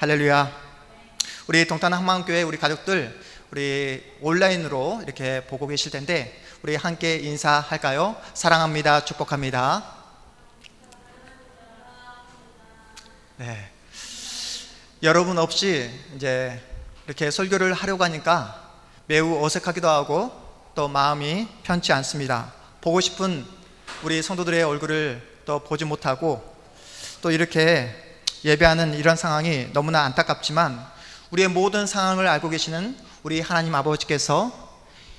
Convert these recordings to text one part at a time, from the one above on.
할렐루야. 우리 동탄 한마음교회 우리 가족들, 우리 온라인으로 이렇게 보고 계실 텐데 우리 함께 인사할까요? 사랑합니다. 축복합니다. 네. 여러분 없이 이제 이렇게 설교를 하려고 하니까 매우 어색하기도 하고 또 마음이 편치 않습니다. 보고 싶은 우리 성도들의 얼굴을 또 보지 못하고 또 이렇게 예배하는 이런 상황이 너무나 안타깝지만 우리의 모든 상황을 알고 계시는 우리 하나님 아버지께서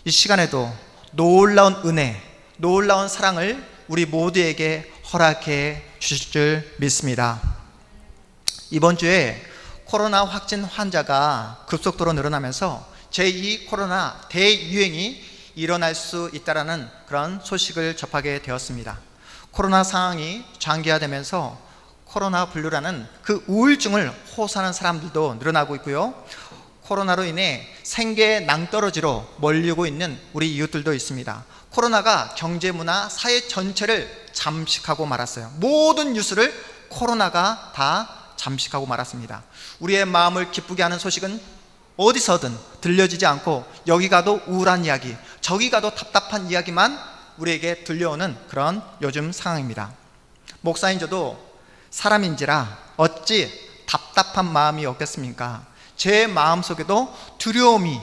이 시간에도 놀라운 은혜, 놀라운 사랑을 우리 모두에게 허락해 주실 줄 믿습니다. 이번 주에 코로나 확진 환자가 급속도로 늘어나면서 제2 코로나 대유행이 일어날 수 있다는 그런 소식을 접하게 되었습니다. 코로나 상황이 장기화되면서 코로나 블루라는 그 우울증을 호소하는 사람들도 늘어나고 있고요. 코로나로 인해 생계 낭떠러지로 몰리고 있는 우리 이웃들도 있습니다. 코로나가 경제, 문화, 사회 전체를 잠식하고 말았어요. 모든 뉴스를 코로나가 다 잠식하고 말았습니다. 우리의 마음을 기쁘게 하는 소식은 어디서든 들려지지 않고 여기 가도 우울한 이야기, 저기 가도 답답한 이야기만 우리에게 들려오는 그런 요즘 상황입니다. 목사인 저도 사람인지라 어찌 답답한 마음이 없겠습니까? 제 마음속에도 두려움이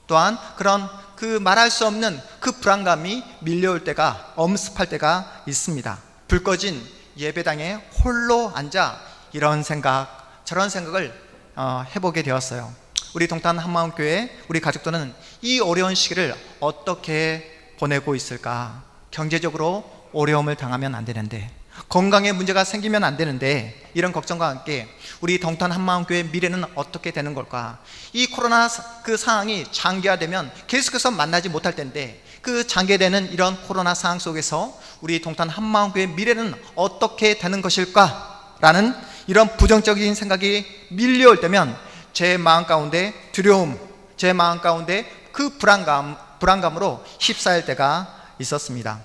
또한 그런 그 말할 수 없는 그 불안감이 밀려올 때가 엄습할 때가 있습니다. 불 꺼진 예배당에 홀로 앉아 이런 생각 저런 생각을 해보게 되었어요. 우리 동탄 한마음교회 우리 가족들은 이 어려운 시기를 어떻게 보내고 있을까? 경제적으로 어려움을 당하면 안 되는데, 건강에 문제가 생기면 안 되는데, 이런 걱정과 함께 우리 동탄 한마음교회 미래는 어떻게 되는 걸까? 이 코로나 그 상황이 장기화되면 계속해서 만나지 못할 텐데, 그 장기화되는 이런 코로나 상황 속에서 우리 동탄 한마음교회 미래는 어떻게 되는 것일까? 라는 이런 부정적인 생각이 밀려올 때면 제 마음 가운데 두려움, 제 마음 가운데 그 불안감으로 휩싸일 때가 있었습니다.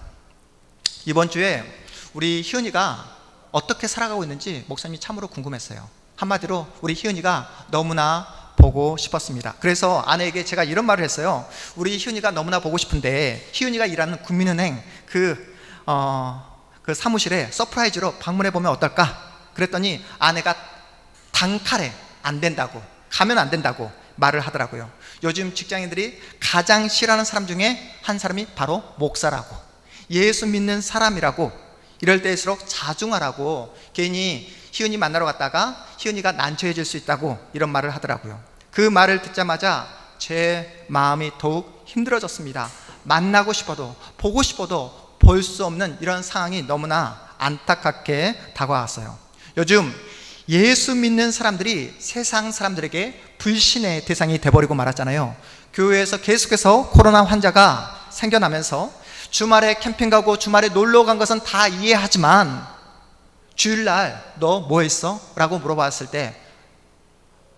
이번 주에 우리 희은이가 어떻게 살아가고 있는지 목사님이 참으로 궁금했어요. 한마디로 우리 희은이가 너무나 보고 싶었습니다. 그래서 아내에게 제가 이런 말을 했어요. 우리 희은이가 너무나 보고 싶은데 희은이가 일하는 국민은행 그 사무실에 서프라이즈로 방문해 보면 어떨까? 그랬더니 아내가 단칼에 안 된다고, 가면 안 된다고 말을 하더라고요. 요즘 직장인들이 가장 싫어하는 사람 중에 한 사람이 바로 목사라고, 예수 믿는 사람이라고, 이럴 때일수록 자중하라고, 괜히 희은이 만나러 갔다가 희은이가 난처해질 수 있다고 이런 말을 하더라고요. 그 말을 듣자마자 제 마음이 더욱 힘들어졌습니다. 만나고 싶어도 보고 싶어도 볼 수 없는 이런 상황이 너무나 안타깝게 다가왔어요. 요즘 예수 믿는 사람들이 세상 사람들에게 불신의 대상이 돼버리고 말았잖아요. 교회에서 계속해서 코로나 환자가 생겨나면서 주말에 캠핑 가고 주말에 놀러 간 것은 다 이해하지만 주일날 너 뭐 했어? 라고 물어봤을 때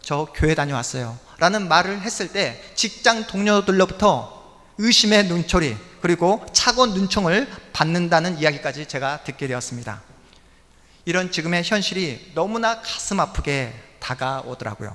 저 교회 다녀왔어요 라는 말을 했을 때 직장 동료들로부터 의심의 눈초리 그리고 차고 눈총을 받는다는 이야기까지 제가 듣게 되었습니다. 이런 지금의 현실이 너무나 가슴 아프게 다가오더라고요.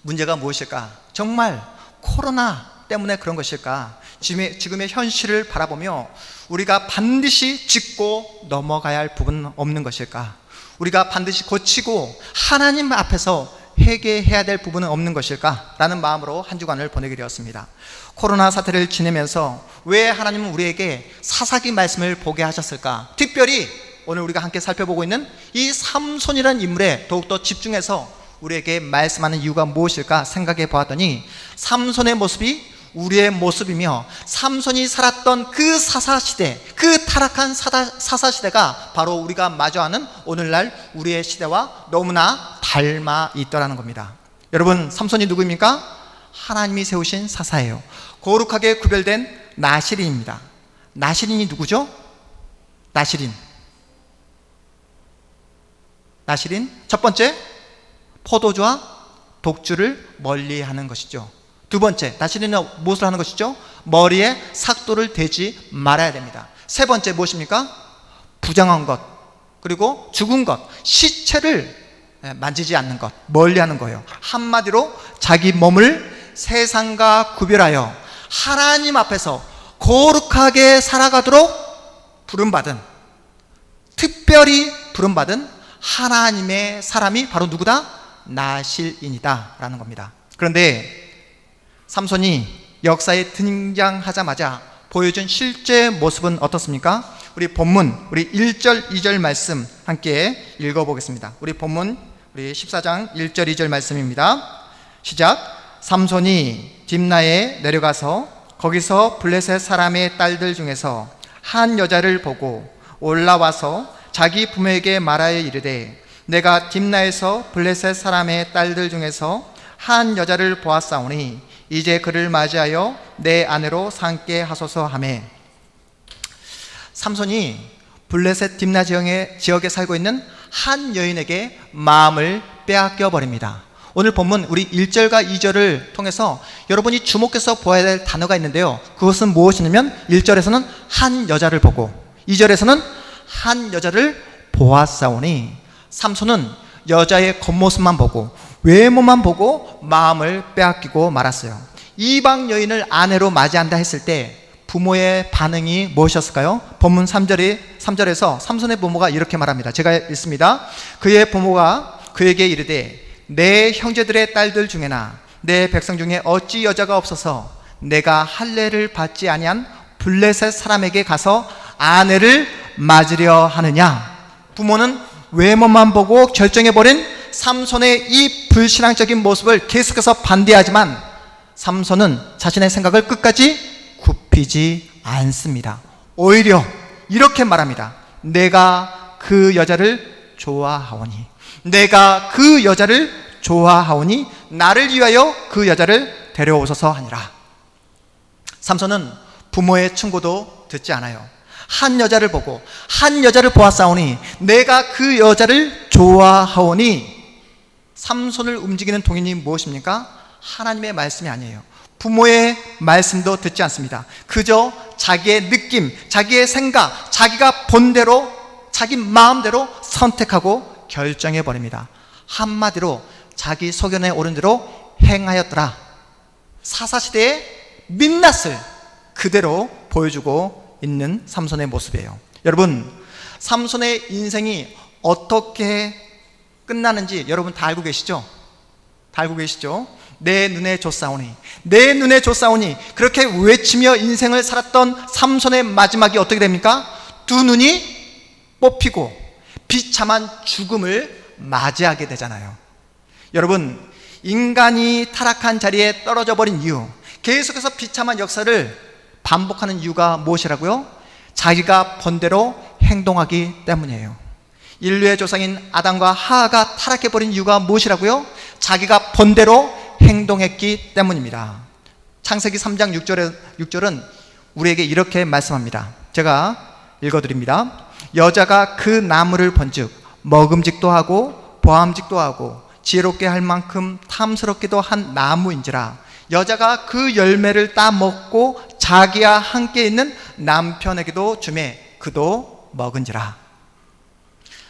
문제가 무엇일까? 정말 코로나 때문에 그런 것일까? 지금의 현실을 바라보며 우리가 반드시 짚고 넘어가야 할 부분은 없는 것일까? 우리가 반드시 고치고 하나님 앞에서 회개해야 될 부분은 없는 것일까? 라는 마음으로 한 주간을 보내게 되었습니다. 코로나 사태를 지내면서 왜 하나님은 우리에게 사사기 말씀을 보게 하셨을까? 특별히 오늘 우리가 함께 살펴보고 있는 이 삼손이라는 인물에 더욱더 집중해서 우리에게 말씀하는 이유가 무엇일까 생각해 보았더니, 삼손의 모습이 우리의 모습이며 삼손이 살았던 그 사사시대, 그 타락한 사사시대가 바로 우리가 마주하는 오늘날 우리의 시대와 너무나 닮아 있더라는 겁니다. 여러분, 삼손이 누구입니까? 하나님이 세우신 사사예요. 거룩하게 구별된 나시린입니다. 나시린이 누구죠? 나시린, 첫 번째, 포도주와 독주를 멀리하는 것이죠. 두 번째, 나시린은 무엇을 하는 것이죠? 머리에 삭도를 대지 말아야 됩니다. 세 번째 무엇입니까? 부정한 것, 그리고 죽은 것, 시체를 만지지 않는 것, 멀리하는 거예요. 한마디로 자기 몸을 세상과 구별하여 하나님 앞에서 거룩하게 살아가도록 부름받은, 특별히 부름받은 하나님의 사람이 바로 누구다? 나실인이다 라는 겁니다. 그런데 삼손이 역사에 등장하자마자 보여준 실제 모습은 어떻습니까? 우리 본문, 우리 1절, 2절 말씀 함께 읽어보겠습니다. 우리 본문, 우리 14장 1절, 2절 말씀입니다. 시작. 삼손이 딥나에 내려가서 거기서 블레셋 사람의 딸들 중에서 한 여자를 보고 올라와서 자기 부모에게 말하여 이르되 내가 딥나에서 블레셋 사람의 딸들 중에서 한 여자를 보았사오니 이제 그를 맞이하여 내 아내로 삼게 하소서 하매, 삼손이 블레셋 딥나 지역에 살고 있는 한 여인에게 마음을 빼앗겨 버립니다. 오늘 본문 우리 1절과 2절을 통해서 여러분이 주목해서 보아야 될 단어가 있는데요, 그것은 무엇이냐면 1절에서는 한 여자를 보고 2절에서는 한 여자를 보았사오니, 삼손은 여자의 겉모습만 보고 외모만 보고 마음을 빼앗기고 말았어요. 이방 여인을 아내로 맞이한다 했을 때 부모의 반응이 무엇이었을까요? 본문 3절에서 삼손의 부모가 이렇게 말합니다. 제가 읽습니다. 그의 부모가 그에게 이르되 내 형제들의 딸들 중에나 내 백성 중에 어찌 여자가 없어서 내가 할례를 받지 아니한 블레셋 사람에게 가서 아내를 맞으려 하느냐. 부모는 외모만 보고 결정해버린 삼손의 이 불신앙적인 모습을 계속해서 반대하지만 삼손은 자신의 생각을 끝까지 굽히지 않습니다. 오히려 이렇게 말합니다. 내가 그 여자를 좋아하오니, 내가 그 여자를 좋아하오니 나를 위하여 그 여자를 데려오소서 하니라. 삼손은 부모의 충고도 듣지 않아요. 한 여자를 보고 한 여자를 보았사오니 내가 그 여자를 좋아하오니, 삼손을 움직이는 동인이 무엇입니까? 하나님의 말씀이 아니에요. 부모의 말씀도 듣지 않습니다. 그저 자기의 느낌, 자기의 생각, 자기가 본 대로, 자기 마음대로 선택하고 결정해버립니다. 한마디로 자기 소견에 오른 대로 행하였더라. 사사시대의 민낯을 그대로 보여주고 있는 삼손의 모습이에요. 여러분, 삼손의 인생이 어떻게 끝나는지 여러분 다 알고 계시죠? 다 알고 계시죠? 내 눈에 줬사오니, 내 눈에 줬사오니, 그렇게 외치며 인생을 살았던 삼손의 마지막이 어떻게 됩니까? 두 눈이 뽑히고 비참한 죽음을 맞이하게 되잖아요. 여러분, 인간이 타락한 자리에 떨어져 버린 이유, 계속해서 비참한 역사를 반복하는 이유가 무엇이라고요? 자기가 본대로 행동하기 때문이에요. 인류의 조상인 아담과 하와가 타락해버린 이유가 무엇이라고요? 자기가 본대로 행동했기 때문입니다. 창세기 3장 6절은 우리에게 이렇게 말씀합니다. 제가 읽어드립니다. 여자가 그 나무를 본즉 먹음직도 하고 보암직도 하고 지혜롭게 할 만큼 탐스럽기도 한 나무인지라. 여자가 그 열매를 따 먹고 자기와 함께 있는 남편에게도 주매 그도 먹은지라.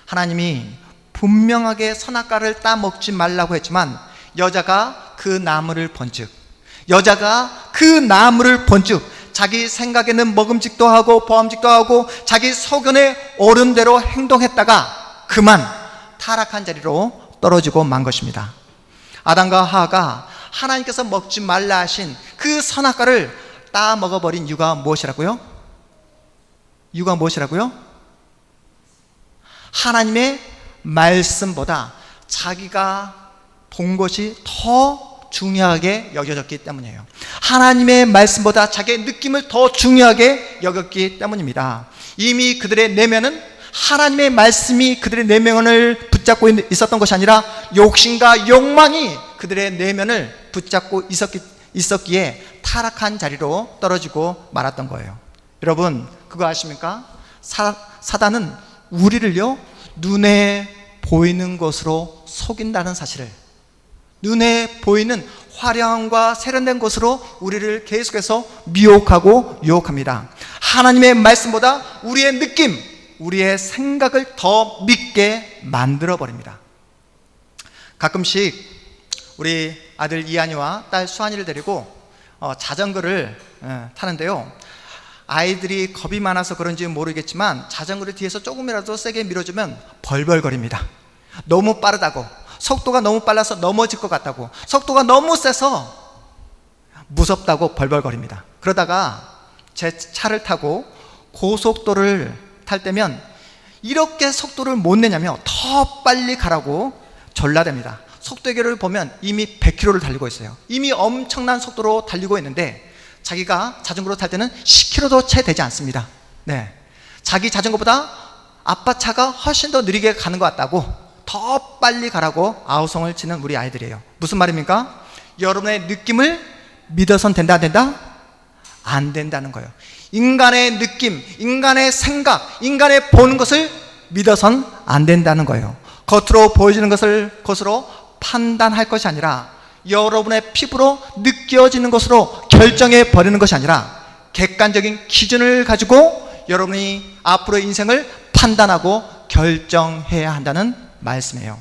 하나님이 분명하게 선악과를 따 먹지 말라고 했지만 여자가 그 나무를 본즉, 여자가 그 나무를 본즉 자기 생각에는 먹음직도 하고 보암직도 하고 자기 소견에 오른 대로 행동했다가 그만 타락한 자리로 떨어지고 만 것입니다. 아담과 하와가 하나님께서 먹지 말라 하신 그 선악과를 따 먹어버린 이유가 무엇이라고요? 이유가 무엇이라고요? 하나님의 말씀보다 자기가 본 것이 더 중요하게 여겨졌기 때문이에요. 하나님의 말씀보다 자기의 느낌을 더 중요하게 여겼기 때문입니다. 이미 그들의 내면은 하나님의 말씀이 그들의 내면을 붙잡고 있었던 것이 아니라 욕심과 욕망이 그들의 내면을 붙잡고 있었기에 타락한 자리로 떨어지고 말았던 거예요. 여러분, 그거 아십니까? 사단은 우리를요, 눈에 보이는 것으로 속인다는 사실을, 눈에 보이는 화려함과 세련된 것으로 우리를 계속해서 미혹하고 유혹합니다. 하나님의 말씀보다 우리의 느낌, 우리의 생각을 더 믿게 만들어 버립니다. 가끔씩 우리 아들 이한이와 딸 수한이를 데리고 자전거를 타는데요, 아이들이 겁이 많아서 그런지 모르겠지만 자전거를 뒤에서 조금이라도 세게 밀어주면 벌벌거립니다. 너무 빠르다고, 속도가 너무 빨라서 넘어질 것 같다고, 속도가 너무 세서 무섭다고 벌벌거립니다. 그러다가 제 차를 타고 고속도로를 탈 때면 이렇게 속도를 못 내냐며 더 빨리 가라고 졸라댑니다. 속도계를 보면 이미 100km를 달리고 있어요. 이미 엄청난 속도로 달리고 있는데 자기가 자전거로 탈 때는 10km도 채 되지 않습니다. 네, 자기 자전거보다 아빠 차가 훨씬 더 느리게 가는 것 같다고 더 빨리 가라고 아우성을 치는 우리 아이들이에요. 무슨 말입니까? 여러분의 느낌을 믿어선 된다, 안 된다? 안 된다는 거예요. 인간의 느낌, 인간의 생각, 인간의 보는 것을 믿어선 안 된다는 거예요. 겉으로 보여지는 것으로 판단할 것이 아니라 여러분의 피부로 느껴지는 것으로 결정해 버리는 것이 아니라 객관적인 기준을 가지고 여러분이 앞으로의 인생을 판단하고 결정해야 한다는 말씀이에요.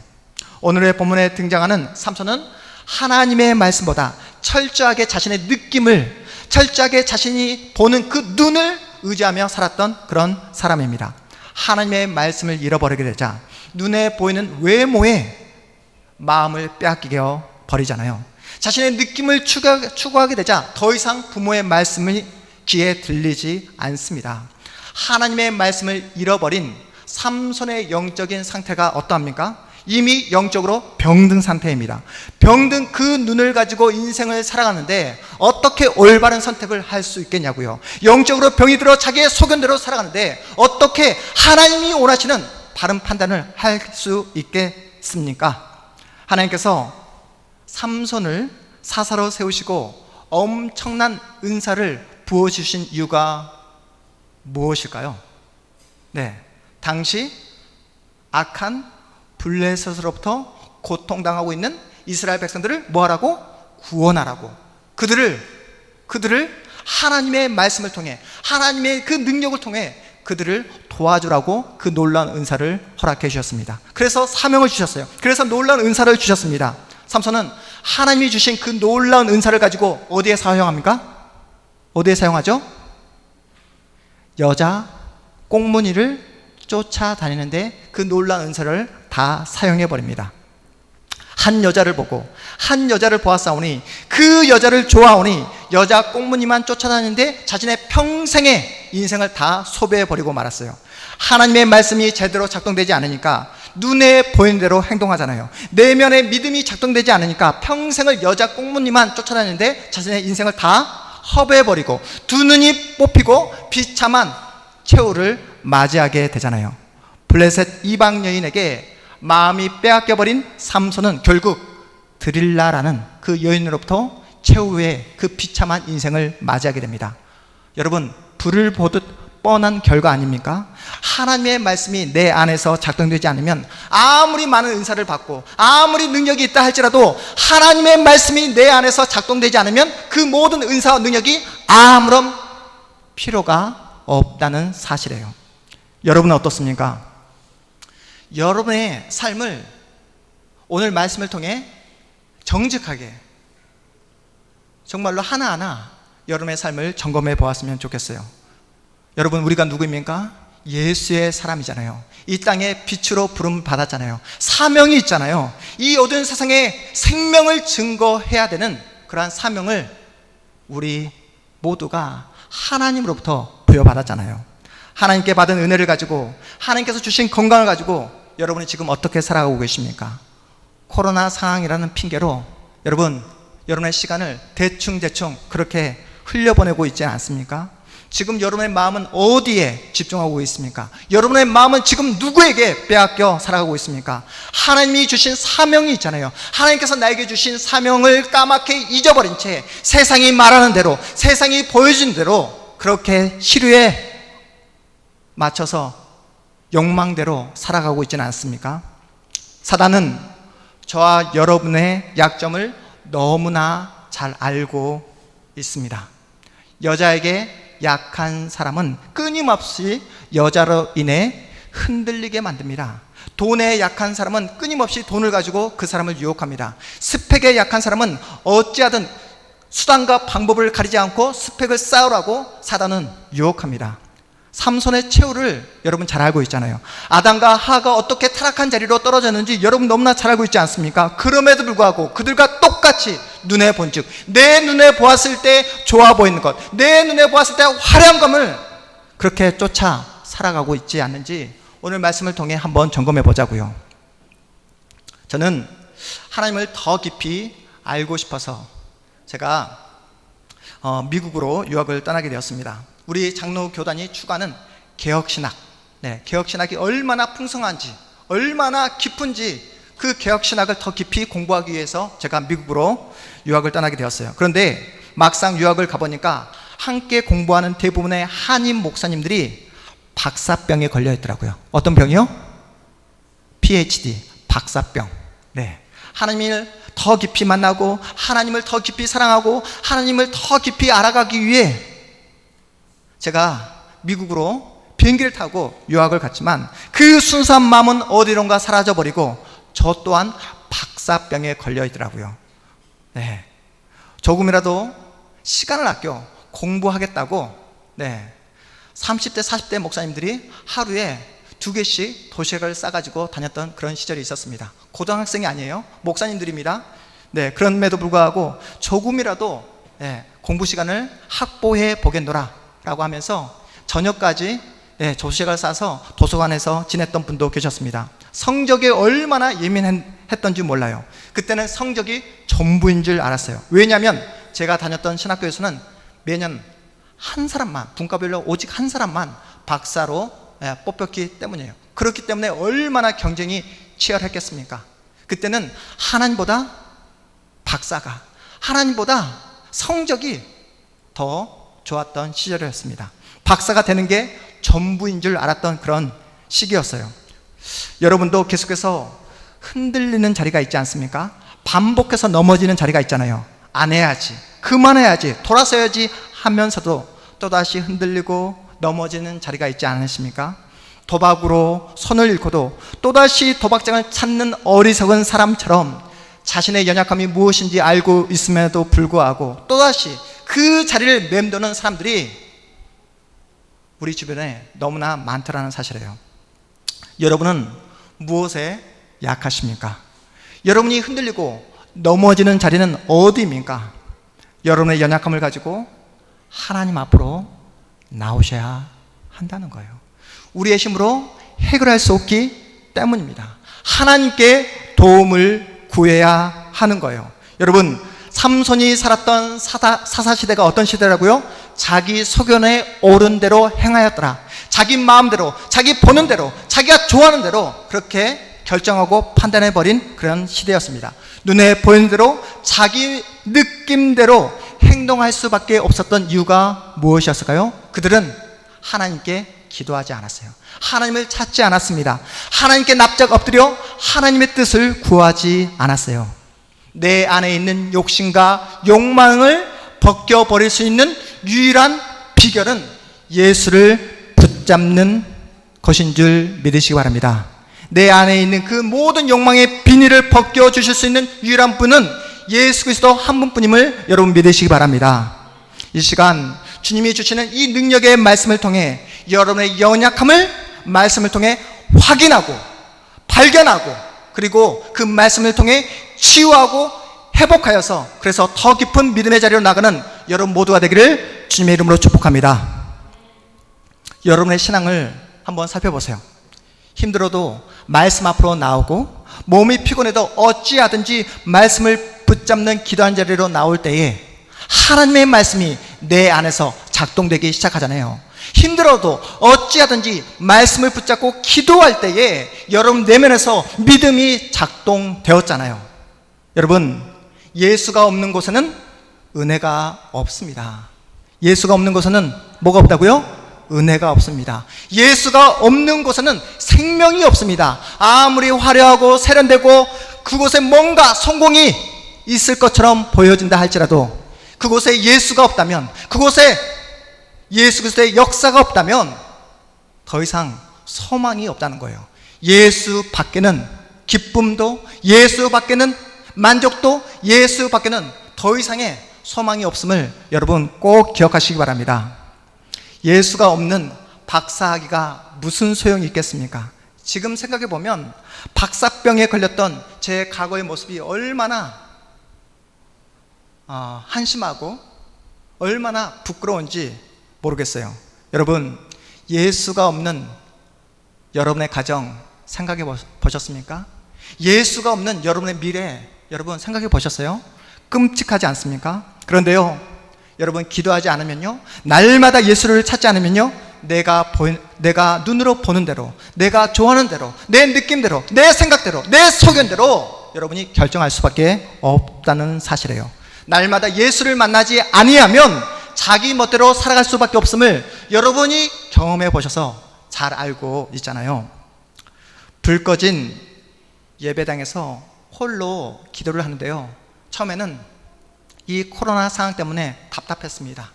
오늘의 본문에 등장하는 삼손은 하나님의 말씀보다 철저하게 자신의 느낌을, 철저하게 자신이 보는 그 눈을 의지하며 살았던 그런 사람입니다. 하나님의 말씀을 잃어버리게 되자 눈에 보이는 외모에 마음을 빼앗기게 버리잖아요. 자신의 느낌을 추구하게 되자 더 이상 부모의 말씀이 귀에 들리지 않습니다. 하나님의 말씀을 잃어버린 삼손의 영적인 상태가 어떠합니까? 이미 영적으로 병든 상태입니다. 병든 그 눈을 가지고 인생을 살아가는데 어떻게 올바른 선택을 할 수 있겠냐고요. 영적으로 병이 들어 자기의 소견대로 살아가는데 어떻게 하나님이 원하시는 바른 판단을 할 수 있겠습니까? 하나님께서 삼손을 사사로 세우시고 엄청난 은사를 부어주신 이유가 무엇일까요? 네, 당시 악한 블레셋으로부터 고통당하고 있는 이스라엘 백성들을 뭐하라고? 구원하라고. 그들을 하나님의 말씀을 통해, 하나님의 그 능력을 통해 그들을 도와주라고 그 놀라운 은사를 허락해 주셨습니다. 그래서 사명을 주셨어요. 그래서 놀라운 은사를 주셨습니다. 삼손은 하나님이 주신 그 놀라운 은사를 가지고 어디에 사용합니까? 어디에 사용하죠? 여자 꽁무니를 쫓아다니는데 그 놀라운 은사를 다 사용해 버립니다. 한 여자를 보고 한 여자를 보았사오니 그 여자를 좋아하오니 여자 꽁무니만 쫓아다니는데 자신의 평생의 인생을 다 소비해 버리고 말았어요. 하나님의 말씀이 제대로 작동되지 않으니까 눈에 보이는 대로 행동하잖아요. 내면의 믿음이 작동되지 않으니까 평생을 여자 꽁무니만 쫓아다니는데 자신의 인생을 다 허비해 버리고 두 눈이 뽑히고 비참한 최후를 맞이하게 되잖아요. 블레셋 이방 여인에게 마음이 빼앗겨버린 삼손은 결국 드릴라라는 그 여인으로부터 최후의 그 비참한 인생을 맞이하게 됩니다. 여러분, 불을 보듯 뻔한 결과 아닙니까? 하나님의 말씀이 내 안에서 작동되지 않으면 아무리 많은 은사를 받고 아무리 능력이 있다 할지라도 하나님의 말씀이 내 안에서 작동되지 않으면 그 모든 은사와 능력이 아무런 필요가 없다는 사실이에요. 여러분은 어떻습니까? 여러분의 삶을 오늘 말씀을 통해 정직하게 정말로 하나하나 여러분의 삶을 점검해 보았으면 좋겠어요. 여러분, 우리가 누구입니까? 예수의 사람이잖아요. 이 땅에 빛으로 부름 받았잖아요. 사명이 있잖아요. 이 어두운 세상에 생명을 증거해야 되는 그러한 사명을 우리 모두가 하나님으로부터 부여받았잖아요. 하나님께 받은 은혜를 가지고, 하나님께서 주신 건강을 가지고 여러분이 지금 어떻게 살아가고 계십니까? 코로나 상황이라는 핑계로 여러분의 시간을 대충 그렇게 흘려보내고 있지 않습니까? 지금 여러분의 마음은 어디에 집중하고 있습니까? 여러분의 마음은 지금 누구에게 빼앗겨 살아가고 있습니까? 하나님이 주신 사명이 있잖아요. 하나님께서 나에게 주신 사명을 까맣게 잊어버린 채 세상이 말하는 대로, 세상이 보여준 대로 그렇게 시류에 맞춰서 욕망대로 살아가고 있지는 않습니까? 사단은 저와 여러분의 약점을 너무나 잘 알고 있습니다. 여자에게 약한 사람은 끊임없이 여자로 인해 흔들리게 만듭니다. 돈에 약한 사람은 끊임없이 돈을 가지고 그 사람을 유혹합니다. 스펙에 약한 사람은 어찌하든 수단과 방법을 가리지 않고 스펙을 쌓으라고 사단은 유혹합니다. 삼손의 최후를 여러분 잘 알고 있잖아요. 아담과 하가 어떻게 타락한 자리로 떨어졌는지 여러분 너무나 잘 알고 있지 않습니까? 그럼에도 불구하고 그들과 똑같이 눈에 본즉, 내 눈에 보았을 때 좋아 보이는 것, 내 눈에 보았을 때 화려한 것을 그렇게 쫓아 살아가고 있지 않는지 오늘 말씀을 통해 한번 점검해 보자고요. 저는 하나님을 더 깊이 알고 싶어서 제가 미국으로 유학을 떠나게 되었습니다. 우리 장로 교단이 추구하는 개혁신학, 개혁신학이 얼마나 풍성한지, 얼마나 깊은지 그 개혁신학을 더 깊이 공부하기 위해서 제가 미국으로 유학을 떠나게 되었어요. 그런데 막상 유학을 가보니까 함께 공부하는 대부분의 한인 목사님들이 박사병에 걸려 있더라고요. 어떤 병이요? PhD, 박사병. 하나님을 더 깊이 만나고 하나님을 더 깊이 사랑하고 하나님을 더 깊이 알아가기 위해 제가 미국으로 비행기를 타고 유학을 갔지만 그 순수한 마음은 어디론가 사라져버리고 저 또한 박사병에 걸려 있더라고요. 조금이라도 시간을 아껴 공부하겠다고 30대 40대 목사님들이 하루에 2개씩 도시락을 싸가지고 다녔던 그런 시절이 있었습니다. 고등학생이 아니에요. 목사님들입니다. 그럼에도 불구하고 조금이라도 공부 시간을 확보해 보겠노라 라고 하면서 저녁까지 도시락을 싸서 도서관에서 지냈던 분도 계셨습니다. 성적에 얼마나 예민했던지 몰라요. 그때는 성적이 전부인 줄 알았어요. 왜냐하면 제가 다녔던 신학교에서는 매년 한 사람만, 분과별로 오직 한 사람만 박사로 뽑혔기 때문이에요. 그렇기 때문에 얼마나 경쟁이 치열했겠습니까? 그때는 하나님보다 박사가, 하나님보다 성적이 더 좋았던 시절이었습니다. 박사가 되는 게 전부인 줄 알았던 그런 시기였어요. 여러분도 계속해서 흔들리는 자리가 있지 않습니까? 반복해서 넘어지는 자리가 있잖아요. 안 해야지, 그만해야지, 돌아서야지 하면서도 또다시 흔들리고 넘어지는 자리가 있지 않으십니까? 도박으로 손을 잃고도 또다시 도박장을 찾는 어리석은 사람처럼 자신의 연약함이 무엇인지 알고 있음에도 불구하고 또다시 그 자리를 맴도는 사람들이 우리 주변에 너무나 많더라는 사실이에요. 여러분은 무엇에 약하십니까? 여러분이 흔들리고 넘어지는 자리는 어디입니까? 여러분의 연약함을 가지고 하나님 앞으로 나오셔야 한다는 거예요. 우리의 힘으로 해결할 수 없기 때문입니다. 하나님께 도움을 구해야 하는 거예요. 여러분, 삼손이 살았던 사사시대가 어떤 시대라고요? 자기 소견에 옳은 대로 행하였더라. 자기 마음대로, 자기 보는 대로, 자기가 좋아하는 대로 그렇게 결정하고 판단해버린 그런 시대였습니다. 눈에 보이는 대로 자기 느낌대로 행동할 수밖에 없었던 이유가 무엇이었을까요? 그들은 하나님께 기도하지 않았어요. 하나님을 찾지 않았습니다. 하나님께 납작 엎드려 하나님의 뜻을 구하지 않았어요. 내 안에 있는 욕심과 욕망을 벗겨버릴 수 있는 유일한 비결은 예수를 붙잡는 것인 줄 믿으시기 바랍니다. 내 안에 있는 그 모든 욕망의 비닐을 벗겨주실 수 있는 유일한 분은 예수 그리스도 한 분뿐임을 여러분 믿으시기 바랍니다. 이 시간 주님이 주시는 이 능력의 말씀을 통해 여러분의 연약함을 말씀을 통해 확인하고 발견하고 그리고 그 말씀을 통해 치유하고 회복하여서 그래서 더 깊은 믿음의 자리로 나가는 여러분 모두가 되기를 주님의 이름으로 축복합니다. 여러분의 신앙을 한번 살펴보세요. 힘들어도 말씀 앞으로 나오고 몸이 피곤해도 어찌하든지 말씀을 붙잡는 기도한 자리로 나올 때에 하나님의 말씀이 내 안에서 작동되기 시작하잖아요. 힘들어도 어찌하든지 말씀을 붙잡고 기도할 때에 여러분 내면에서 믿음이 작동되었잖아요. 여러분, 예수가 없는 곳에는 은혜가 없습니다. 예수가 없는 곳에는 뭐가 없다고요? 은혜가 없습니다. 예수가 없는 곳에는 생명이 없습니다. 아무리 화려하고 세련되고 그곳에 뭔가 성공이 있을 것처럼 보여진다 할지라도 그곳에 예수가 없다면, 그곳에 예수 그리스도의 역사가 없다면 더 이상 소망이 없다는 거예요. 예수 밖에는 기쁨도, 예수 밖에는 만족도, 예수 밖에는 더 이상의 소망이 없음을 여러분 꼭 기억하시기 바랍니다. 예수가 없는 박사학위가 무슨 소용이 있겠습니까? 지금 생각해 보면 박사병에 걸렸던 제 과거의 모습이 얼마나 한심하고 얼마나 부끄러운지 모르겠어요. 여러분, 예수가 없는 여러분의 가정 생각해 보셨습니까? 예수가 없는 여러분의 미래 여러분 생각해 보셨어요? 끔찍하지 않습니까? 그런데요, 여러분 기도하지 않으면요, 날마다 예수를 찾지 않으면요, 내가 눈으로 보는 대로, 내가 좋아하는 대로, 내 느낌대로, 내 생각대로, 내 소견대로 여러분이 결정할 수밖에 없다는 사실이에요. 날마다 예수를 만나지 아니하면 자기 멋대로 살아갈 수밖에 없음을 여러분이 경험해 보셔서 잘 알고 있잖아요. 불 꺼진 예배당에서 홀로 기도를 하는데요, 처음에는 이 코로나 상황 때문에 답답했습니다.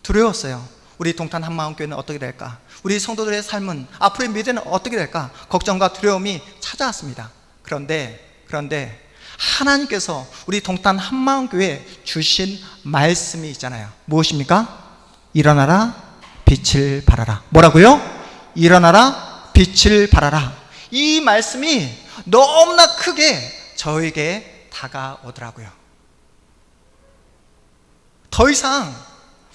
두려웠어요. 우리 동탄 한마음교회는 어떻게 될까? 우리 성도들의 삶은, 앞으로의 미래는 어떻게 될까? 걱정과 두려움이 찾아왔습니다. 그런데 하나님께서 우리 동탄 한마음교회에 주신 말씀이 있잖아요. 무엇입니까? 일어나라, 빛을 발하라. 뭐라고요? 일어나라, 빛을 발하라. 이 말씀이 너무나 크게 저에게 다가오더라고요. 더 이상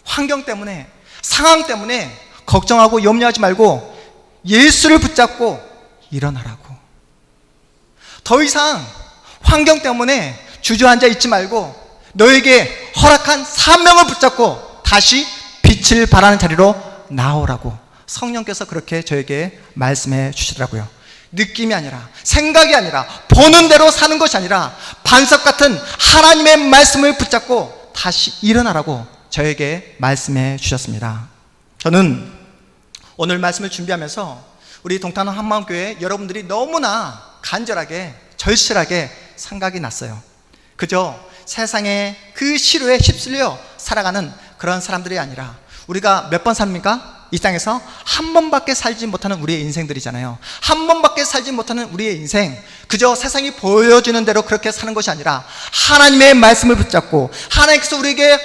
환경 때문에, 상황 때문에 걱정하고 염려하지 말고 예수를 붙잡고 일어나라고. 더 이상 환경 때문에 주저앉아 있지 말고 너에게 허락한 사명을 붙잡고 다시 빛을 발하는 자리로 나오라고 성령께서 그렇게 저에게 말씀해 주시더라고요. 느낌이 아니라, 생각이 아니라, 보는 대로 사는 것이 아니라 반석 같은 하나님의 말씀을 붙잡고 다시 일어나라고 저에게 말씀해 주셨습니다. 저는 오늘 말씀을 준비하면서 우리 동탄 한마음교회 여러분들이 너무나 간절하게, 절실하게 생각이 났어요. 그저 세상의 그 시루에 휩쓸려 살아가는 그런 사람들이 아니라, 우리가 몇 번 삽니까? 이 땅에서 한 번밖에 살지 못하는 우리의 인생들이잖아요. 한 번밖에 살지 못하는 우리의 인생, 그저 세상이 보여주는 대로 그렇게 사는 것이 아니라 하나님의 말씀을 붙잡고 하나님께서 우리에게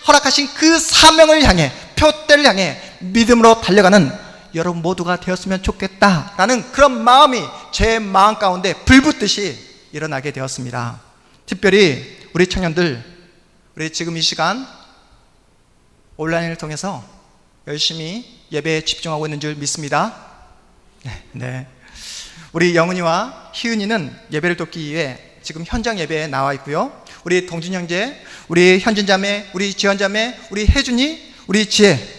허락하신 그 사명을 향해, 표대를 향해 믿음으로 달려가는 여러분 모두가 되었으면 좋겠다라는 그런 마음이 제 마음 가운데 불붙듯이 일어나게 되었습니다. 특별히 우리 청년들, 우리 지금 이 시간 온라인을 통해서 열심히 예배에 집중하고 있는 줄 믿습니다. 네. 우리 영은이와 희은이는 예배를 돕기 위해 지금 현장 예배에 나와 있고요. 우리 동준 형제, 우리 현진 자매, 우리 지현 자매, 우리 혜준이, 우리 지혜,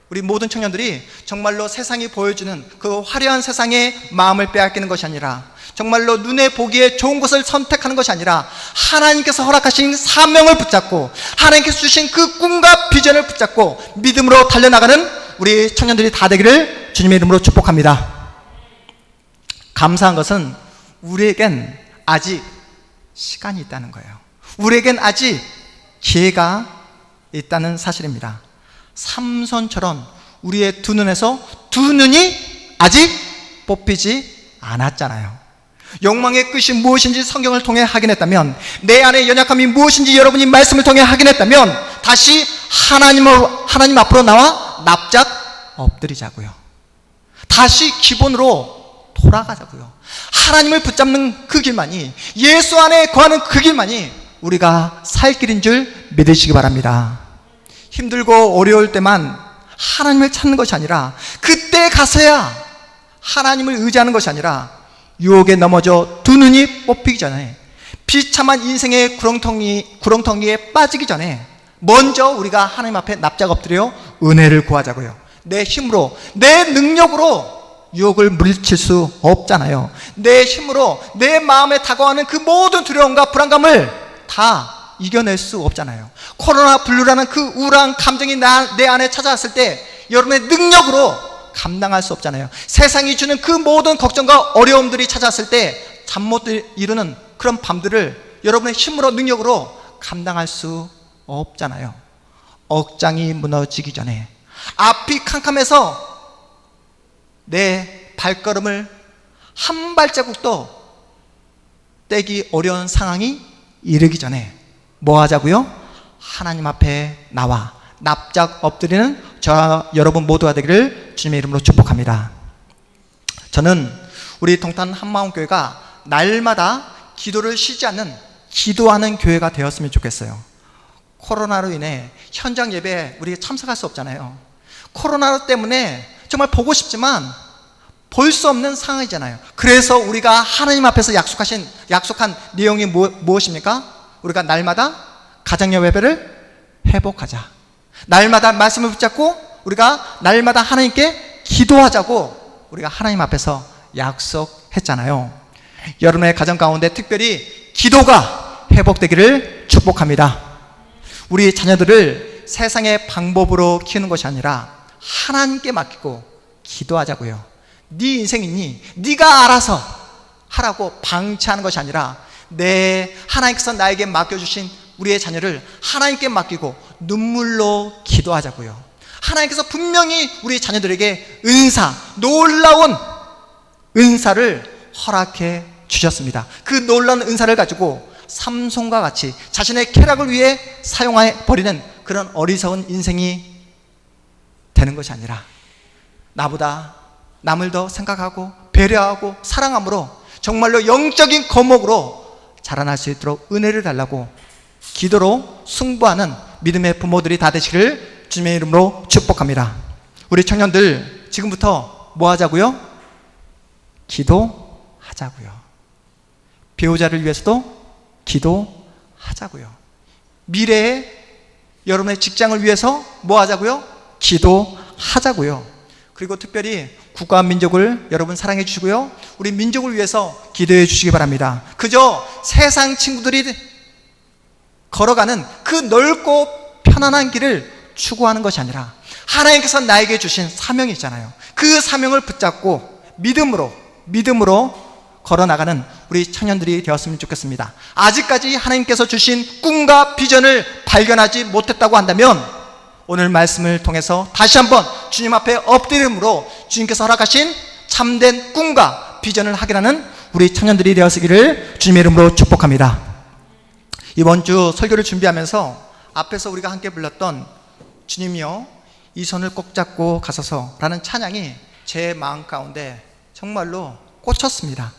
우리 모든 청년들이 정말로 세상이 보여주는 그 화려한 세상의 마음을 빼앗기는 것이 아니라, 정말로 눈에 보기에 좋은 것을 선택하는 것이 아니라 하나님께서 허락하신 사명을 붙잡고 하나님께서 주신 그 꿈과 비전을 붙잡고 믿음으로 달려나가는 우리 청년들이 다 되기를 주님의 이름으로 축복합니다. 감사한 것은 우리에겐 아직 시간이 있다는 거예요. 우리에겐 아직 기회가 있다는 사실입니다. 삼손처럼 우리의 두 눈에서 두 눈이 아직 뽑히지 않았잖아요. 욕망의 끝이 무엇인지 성경을 통해 확인했다면, 내 안의 연약함이 무엇인지 여러분이 말씀을 통해 확인했다면 다시 하나님 앞으로 나와 납작 엎드리자고요. 다시 기본으로 돌아가자고요. 하나님을 붙잡는 그 길만이, 예수 안에 거하는 그 길만이 우리가 살 길인 줄 믿으시기 바랍니다. 힘들고 어려울 때만 하나님을 찾는 것이 아니라, 그때 가서야 하나님을 의지하는 것이 아니라, 유혹에 넘어져 두 눈이 뽑히기 전에, 비참한 인생의 구렁텅이에 빠지기 전에 먼저 우리가 하나님 앞에 납작 엎드려 은혜를 구하자고요. 내 힘으로, 내 능력으로 유혹을 물리칠 수 없잖아요. 내 힘으로 내 마음에 다가오는 그 모든 두려움과 불안감을 다 이겨낼 수 없잖아요. 코로나 블루라는 그 우울한 감정이 내 안에 찾아왔을 때 여러분의 능력으로 감당할 수 없잖아요. 세상이 주는 그 모든 걱정과 어려움들이 찾아왔을 때 잠 못 이루는 그런 밤들을 여러분의 힘으로, 능력으로 감당할 수 없잖아요. 억장이 무너지기 전에, 앞이 캄캄해서 내 발걸음을 한 발자국도 떼기 어려운 상황이 이르기 전에 뭐 하자고요? 하나님 앞에 나와 납작 엎드리는 저와 여러분 모두가 되기를 주님의 이름으로 축복합니다. 저는 우리 동탄 한마음교회가 날마다 기도를 쉬지 않는 기도하는 교회가 되었으면 좋겠어요. 코로나로 인해 현장 예배에 우리가 참석할 수 없잖아요. 코로나 때문에 정말 보고 싶지만 볼 수 없는 상황이잖아요. 그래서 우리가 하나님 앞에서 약속한 내용이 무엇입니까? 우리가 날마다 가정 예배를 회복하자. 날마다 말씀을 붙잡고 우리가 날마다 하나님께 기도하자고 우리가 하나님 앞에서 약속했잖아요. 여러분의 가정 가운데 특별히 기도가 회복되기를 축복합니다. 우리 자녀들을 세상의 방법으로 키우는 것이 아니라 하나님께 맡기고 기도하자고요. 네 인생이니 네가 알아서 하라고 방치하는 것이 아니라 하나님께서 나에게 맡겨주신 우리의 자녀를 하나님께 맡기고 눈물로 기도하자고요. 하나님께서 분명히 우리 자녀들에게 놀라운 은사를 허락해 주셨습니다. 그 놀라운 은사를 가지고 삼손과 같이 자신의 쾌락을 위해 사용해 버리는 그런 어리석은 인생이 되는 것이 아니라 나보다 남을 더 생각하고 배려하고 사랑함으로 정말로 영적인 거목으로 자라날 수 있도록 은혜를 달라고 기도로 승부하는 믿음의 부모들이 다 되시기를 주님의 이름으로 축복합니다. 우리 청년들 지금부터 뭐 하자고요? 기도하자고요. 배우자를 위해서도 기도하자고요. 미래에 여러분의 직장을 위해서 뭐 하자고요? 기도하자고요. 그리고 특별히 국가와 민족을 여러분 사랑해 주시고요. 우리 민족을 위해서 기도해 주시기 바랍니다. 그저 세상 친구들이 걸어가는 그 넓고 편안한 길을 추구하는 것이 아니라 하나님께서 나에게 주신 사명이 있잖아요. 그 사명을 붙잡고 믿음으로 걸어나가는 우리 청년들이 되었으면 좋겠습니다. 아직까지 하나님께서 주신 꿈과 비전을 발견하지 못했다고 한다면 오늘 말씀을 통해서 다시 한번 주님 앞에 엎드림으로 주님께서 허락하신 참된 꿈과 비전을 확인하는 우리 청년들이 되었기를 주님의 이름으로 축복합니다. 이번 주 설교를 준비하면서 앞에서 우리가 함께 불렀던 주님이여 이 손을 꼭 잡고 가소서 라는 찬양이 제 마음 가운데 정말로 꽂혔습니다.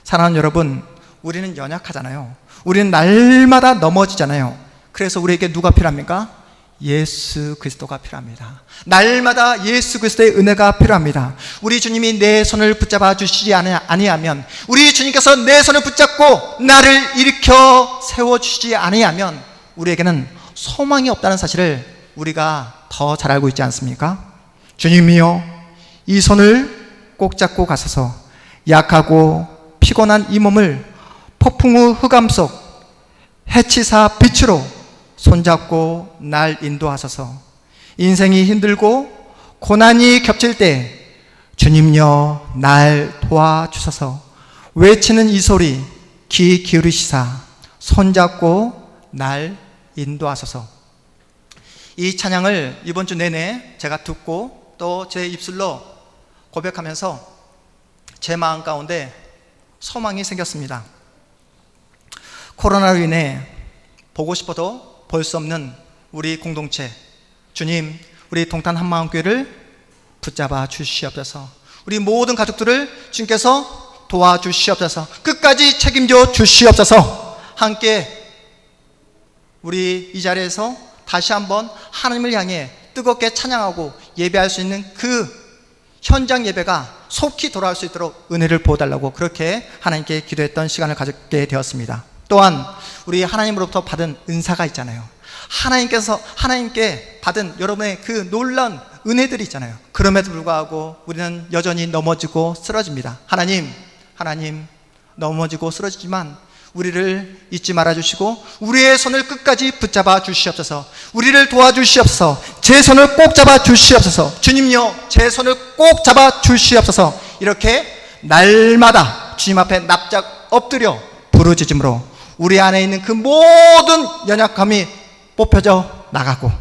사랑하는 여러분, 우리는 연약하잖아요. 우리는 날마다 넘어지잖아요. 그래서 우리에게 누가 필요합니까? 예수 그리스도가 필요합니다. 날마다 예수 그리스도의 은혜가 필요합니다. 우리 주님이 내 손을 붙잡아 주시지 아니하면, 우리 주님께서 내 손을 붙잡고 나를 일으켜 세워주시지 아니하면 우리에게는 소망이 없다는 사실을 우리가 더 잘 알고 있지 않습니까? 주님이여 이 손을 꼭 잡고 가소서. 약하고 피곤한 이 몸을 폭풍우 흑암 속 해치사 빛으로 손잡고 날 인도하소서. 인생이 힘들고 고난이 겹칠 때 주님여 날 도와주소서. 외치는 이 소리 귀 기울이시사 손잡고 날 인도하소서. 이 찬양을 이번 주 내내 제가 듣고 또 제 입술로 고백하면서 제 마음 가운데 소망이 생겼습니다. 코로나로 인해 보고 싶어도 볼 수 없는 우리 공동체, 주님, 우리 동탄 한마음교회를 붙잡아 주시옵소서. 우리 모든 가족들을 주님께서 도와주시옵소서. 끝까지 책임져 주시옵소서. 함께 우리 이 자리에서 다시 한번 하나님을 향해 뜨겁게 찬양하고 예배할 수 있는 그 현장 예배가 속히 돌아올 수 있도록 은혜를 부어달라고 그렇게 하나님께 기도했던 시간을 가졌게 되었습니다. 또한 우리 하나님으로부터 받은 은사가 있잖아요. 하나님께 받은 여러분의 그 놀라운 은혜들이 있잖아요. 그럼에도 불구하고 우리는 여전히 넘어지고 쓰러집니다. 하나님 넘어지고 쓰러지지만 우리를 잊지 말아주시고 우리의 손을 끝까지 붙잡아 주시옵소서. 우리를 도와주시옵소서. 제 손을 꼭 잡아 주시옵소서. 주님요 제 손을 꼭 잡아 주시옵소서. 이렇게 날마다 주님 앞에 납작 엎드려 부르짖음으로 우리 안에 있는 그 모든 연약함이 뽑혀져 나가고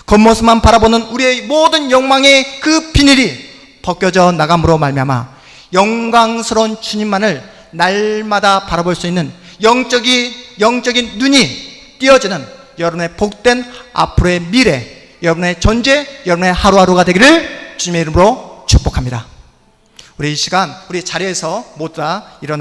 겉모습만 바라보는 우리의 모든 욕망의 그 비닐이 벗겨져 나감으로 말미암아 영광스러운 주님만을 날마다 바라볼 수 있는 영적인 눈이 띄어지는 여러분의 복된 앞으로의 미래, 여러분의 존재, 여러분의 하루하루가 되기를 주님의 이름으로 축복합니다. 우리 이 시간 우리 자리에서 모두 다 일어나